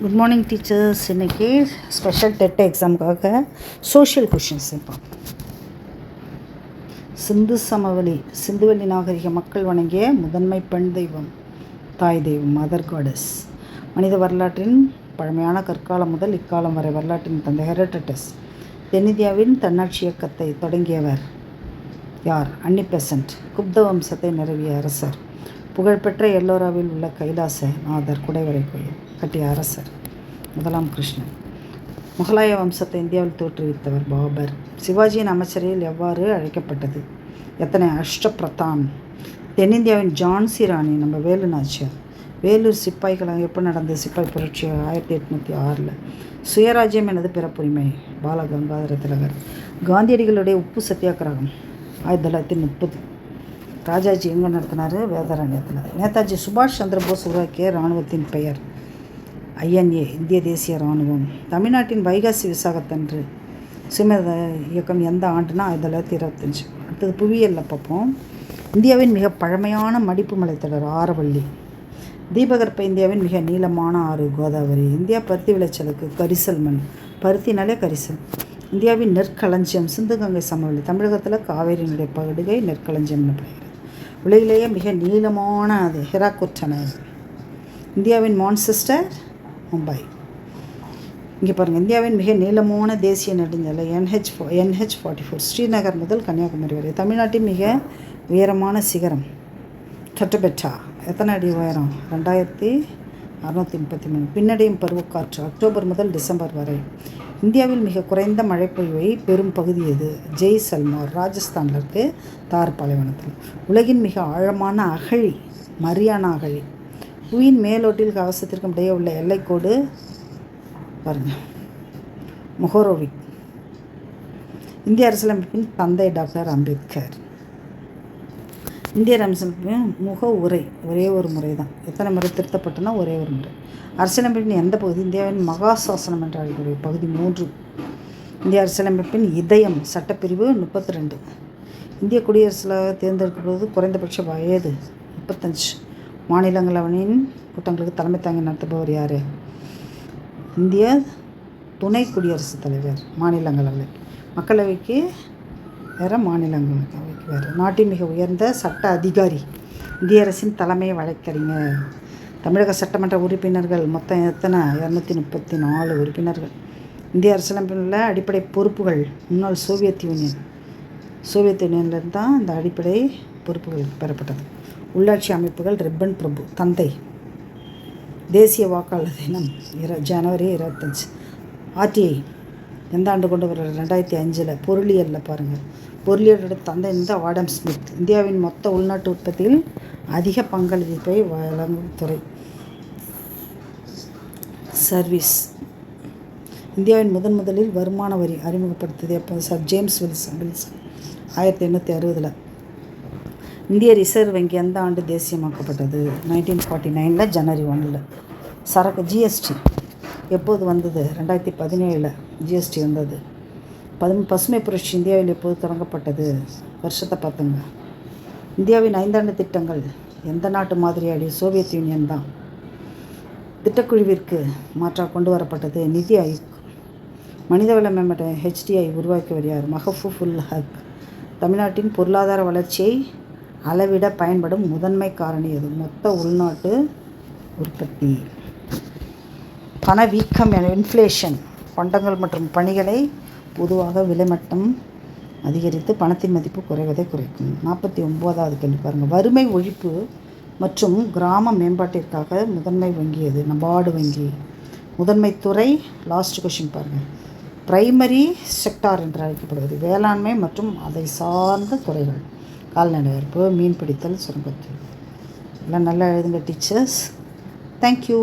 Good morning teachers. இன்றைக்கி special dead எக்ஸாமுக்காக social questions இப்போ சிந்துவெளி நாகரிக மக்கள் வணங்கிய முதன்மை பெண் தெய்வம் தாய் தெய்வம், மதர் காடஸ். மனித வரலாற்றின் பழமையான கற்காலம் முதல் இக்காலம் வரை வரலாற்றின் தந்தை ஹெரோடட்டஸ். தென்னிந்தியாவின் தன்னாட்சி இயக்கத்தை தொடங்கியவர் யார்? அன்னி பெசன்ட். குப்த வம்சத்தை நிறுவிய அரசர். புகழ்பெற்ற எல்லோராவில் உள்ள கைலாச நாதர் குடைவரை கோயில் கட்டிய அரசர் முதலாம் கிருஷ்ணன். முகலாய வம்சத்தை இந்தியாவில் தோற்றுவித்தவர் பாபர். சிவாஜியின் அமைச்சரையில் எவ்வாறு அழைக்கப்பட்டது? எத்தனை? அஷ்டபிரதான். தென்னிந்தியாவின் ஜான்சி ராணி நம்ம வேலு நாச்சியார். வேலூர் சிப்பாய்கள் எப்போ நடந்தது? சிப்பாய் புரட்சி 1806. சுயராஜ்யம் எனது பிறப்புரிமை பாலகங்காதர திலகர். காந்தியடிகளுடைய உப்பு சத்தியாகிரகம் 1930. ராஜாஜி எங்கே நடத்தினார்? வேதாரண்யத்தில். நேதாஜி சுபாஷ் சந்திர போஸ் உருவாக்கிய இராணுவத்தின் பெயர் INA, இந்திய தேசிய இராணுவம். தமிழ்நாட்டின் வைகாசி விசாகத்தன்று சுயமரியாதை இயக்கம் எந்த ஆண்டுனா 1925. அடுத்தது புவியியலில் பார்ப்போம். இந்தியாவின் மிக பழமையான மடிப்பு மலைத்தொடர் ஆரவள்ளி. தீபகற்ப இந்தியாவின் மிக நீளமான ஆறு கோதாவரி. இந்தியா பருத்தி விளைச்சலுக்கு கரிசல் மண். பருத்தினாலே கரிசல். இந்தியாவின் நெற்களஞ்சியம் சிந்து-கங்கை சமவெளி. தமிழகத்தில் காவேரியினுடைய படுகை நெற்களஞ்சியம் எனப்படுகிறது. உலகிலேயே மிக நீளமான அது ஹிராக்குட் அணை. இந்தியாவின் மான்செஸ்டர் மும்பை. இங்கே பாருங்கள், இந்தியாவின் மிக நீளமான தேசிய நெடுஞ்சாலை NH-44 ஸ்ரீநகர் முதல் கன்னியாகுமரி வரை. தமிழ்நாட்டின் மிக உயரமான சிகரம் தொட்டபெட்டா. எத்தனை அடி உயரம்? 2633. பின்னடையும் பருவக்காற்று அக்டோபர் முதல் டிசம்பர் வரை. இந்தியாவில் மிக குறைந்த மழைப்பொழிவை பெரும் பகுதி எது? ஜெய்சல்மார், ராஜஸ்தானில் இருக்குது, தார் பாலைவனத்தில். உலகின் மிக ஆழமான அகழி மரியானா அகழி. புவியின் மேலோட்டில் கவசத்திற்கும் இடையே உள்ள எல்லைக்கோடு பாருங்கள், மொஹரோவிக். இந்திய அரசியலமைப்பின் தந்தை டாக்டர் அம்பேத்கர். இந்திய அரசியலமைப்பின் முக உரை ஒரே ஒரு முறை தான். எத்தனை முறை திருத்தப்பட்டனா? ஒரே ஒரு முறை. அரசியலமைப்பின் எந்த பகுதி? இந்தியாவின் மகா சாசனம் என்று அழைக்கக்கூடிய பகுதி 3. இந்திய அரசியலமைப்பின் இதயம் சட்டப்பிரிவு 32. இந்திய குடியரசில் தேர்ந்தெடுக்கப்படுவது குறைந்தபட்ச வயது 35. மாநிலங்களவையின் கூட்டங்களுக்கு தலைமை தாங்கி நடத்துபவர் யார்? இந்திய துணை குடியரசுத் தலைவர். மாநிலங்களவை. மக்களவைக்கு வேறு, மாநிலங்களவைக்கு வேறு. நாட்டின் மிக உயர்ந்த சட்ட அதிகாரி இந்திய அரசின் தலைமை வழக்கறிஞர். தமிழக சட்டமன்ற உறுப்பினர்கள் மொத்தம் எத்தனை? 234 உறுப்பினர்கள். இந்திய அரசியலமைப்பில் உள்ள அடிப்படை பொறுப்புகள். முன்னாள் சோவியத் யூனியன்லேருந்து தான் இந்த அடிப்படை பொறுப்புகள் பெறப்பட்டது. உள்ளாட்சி அமைப்புகள். ரிப்பன் பிரபு தந்தை. தேசிய வாக்காளர் தினம் ஜனவரி 25. RTI எந்த ஆண்டு கொண்டு வர? 2005. பொருளியலில் பாருங்கள், பொருளியலோட தந்தை ஆடம் ஸ்மித். இந்தியாவின் மொத்த உள்நாட்டு உற்பத்தியில் அதிக பங்களிப்பை வழங்கும் துறை சர்வீஸ். இந்தியாவின் முதலில் வருமான வரி அறிமுகப்படுத்தியது எப்போ? Sir James Wilson 1860. இந்திய ரிசர்வ் வங்கி எந்த ஆண்டு தேசியமாக்கப்பட்டது? 1949 ஜனவரி 1. சரக்கு GST எப்போது வந்தது? 2017 GST வந்தது. பசுமை புரட்சி இந்தியாவில் எப்போது தொடங்கப்பட்டது? வருஷத்தை பார்த்துங்க. இந்தியாவின் 5 ஆண்டு திட்டங்கள் எந்த நாட்டு மாதிரியாடி? சோவியத் யூனியன் தான். திட்டக்குழுவிற்கு மாற்றாக கொண்டு வரப்பட்டது நிதி ஆயோக். மனிதவள மேம்பட்ட HDI உருவாக்கியவர் யார்? மஹஃபூஃபுல் ஹக். தமிழ்நாட்டின் பொருளாதார வளர்ச்சியை அளவிட பயன்படும் முதன்மை காரணி எது? மொத்த உள்நாட்டு உற்பத்தி. பணவீக்கம் இன்ஃப்ளேஷன். பண்டங்கள் மற்றும் பணிகளை பொதுவாக விலைமட்டம் அதிகரித்து பணத்தின் மதிப்பு குறைவதை குறைக்கும். 49வது கேள்வி பாருங்கள். வறுமை ஒழிப்பு மற்றும் கிராம மேம்பாட்டிற்காக முதன்மை வங்கி எது? நபார்டு வங்கி. முதன்மை துறை. லாஸ்ட் கொஷின் பாருங்கள். பிரைமரி செக்டார் என்று அழைக்கப்படுவது வேளாண்மை மற்றும் அதை சார்ந்த துறைகள். கால்நடை வளர்ப்பு, மீன்பிடித்தல், சுரங்கத்தொழில். எல்லாம் நல்லா எழுதுங்க டீச்சர்ஸ். தேங்க்யூ.